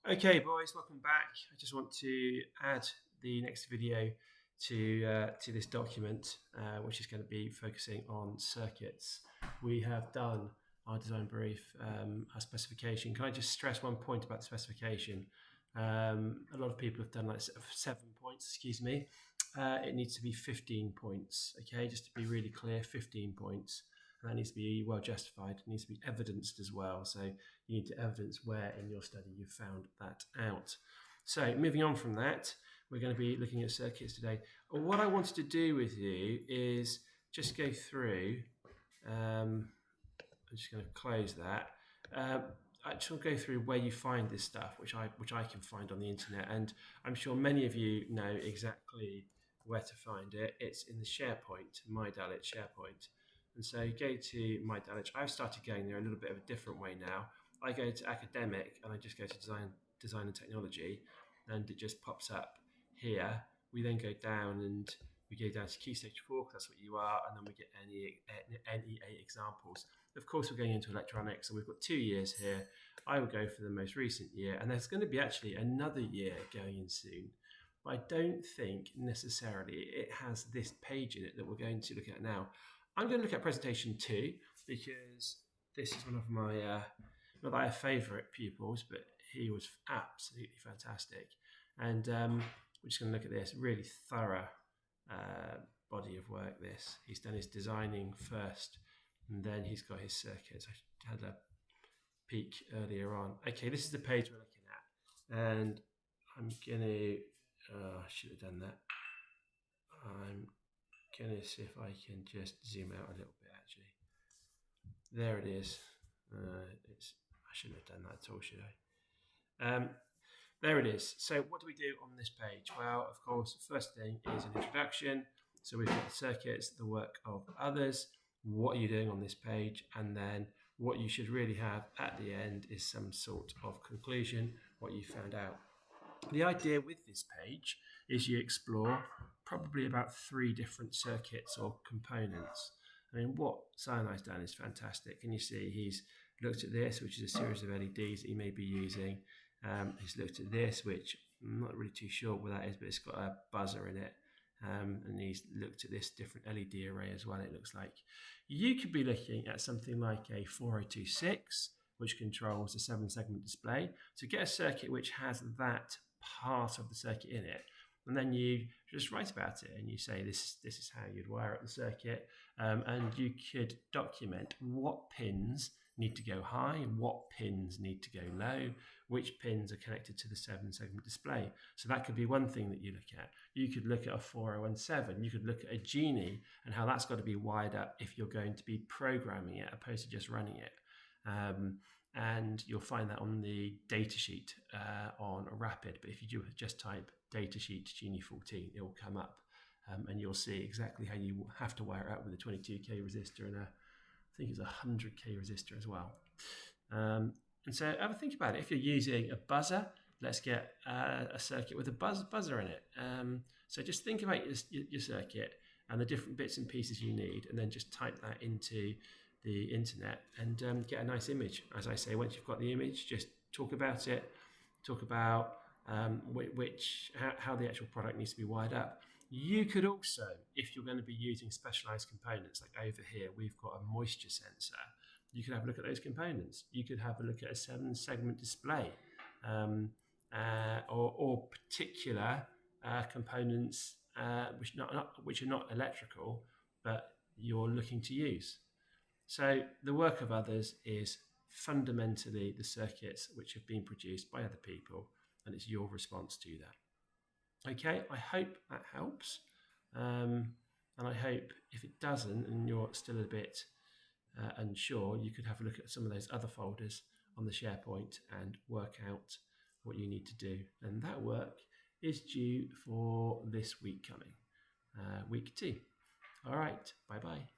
Okay, boys, welcome back. I just want to add the next video to this document, which is going to be focusing on circuits. We have done our design brief, our specification. Can I just stress one point about the specification? A lot of people have done like 7 points, excuse me. It needs to be 15 points, okay? Just to be really clear, 15 points. And that needs to be well justified. It needs to be evidenced as well. So you need to evidence where in your study you've found that out. So moving on from that, we're going to be looking at circuits today. What I wanted to do with you is just go through. I'm just going to close that. I just want to go through where you find this stuff, which I can find on the internet, and I'm sure many of you know exactly where to find it. It's in the SharePoint, My Dalitch SharePoint. And so you go to My Dalitch. I've started going there a little bit of a different way now. I go to academic and I just go to design and technology, and it just pops up here. We then go down and we go down to Key Stage 4 because that's what you are, and then we get NEA examples. Of course, we're going into electronics, and we've got 2 years here. I will go for the most recent year, and there's going to be actually another year going in soon. But I don't think necessarily it has this page in it that we're going to look at now. I'm going to look at presentation 2 because this is one of my, not that I have favourite pupils, but he was absolutely fantastic. And we're just going to look at this really thorough body of work. He's done his designing first, and then he's got his circuits. I had a peek earlier on. Okay, this is the page we're looking at, and I'm going to, I should have done that. I'm going to see if I can just zoom out a little bit, actually. There it is. I shouldn't have done that at all, should I? There it is. So what do we do on this page? Well, of course, the first thing is an introduction. So we've got the circuits, the work of others. What are you doing on this page? And then what you should really have at the end is some sort of conclusion, what you found out. The idea with this page is you explore probably about 3 different circuits or components. I mean, what Cyanide's done is fantastic. And you see he's looked at this, which is a series of LEDs that he may be using. He's looked at this, which I'm not really too sure what that is, but it's got a buzzer in it. And he's looked at this different LED array as well, it looks like. You could be looking at something like a 4026, which controls a 7-segment display. So get a circuit which has that part of the circuit in it, and then you just write about it and you say this is how you'd wire up the circuit, and you could document what pins need to go high, what pins need to go low, which pins are connected to the 7-segment display. So that could be one thing that you look at. You could look at a 4017, you could look at a Genie and how that's got to be wired up if you're going to be programming it opposed to just running it. And you'll find that on the datasheet on Rapid. But if you just type datasheet Genie 14, it will come up, and you'll see exactly how you have to wire it up with a 22k resistor and I think it's a 100k resistor as well. And so have a think about it. If you're using a buzzer, let's get a circuit with a buzzer in it. So just think about your circuit and the different bits and pieces you need, and then just type that into the internet and get a nice image. As I say, once you've got the image, just talk about it, talk about how the actual product needs to be wired up. You could also, if you're going to be using specialized components, like over here, we've got a moisture sensor. You could have a look at those components. You could have a look at a 7-segment display, or particular components which are not electrical, but you're looking to use. So the work of others is fundamentally the circuits which have been produced by other people, and it's your response to that. Okay, I hope that helps. And I hope if it doesn't and you're still a bit unsure, you could have a look at some of those other folders on the SharePoint and work out what you need to do. And that work is due for this week coming, week 2. All right, bye-bye.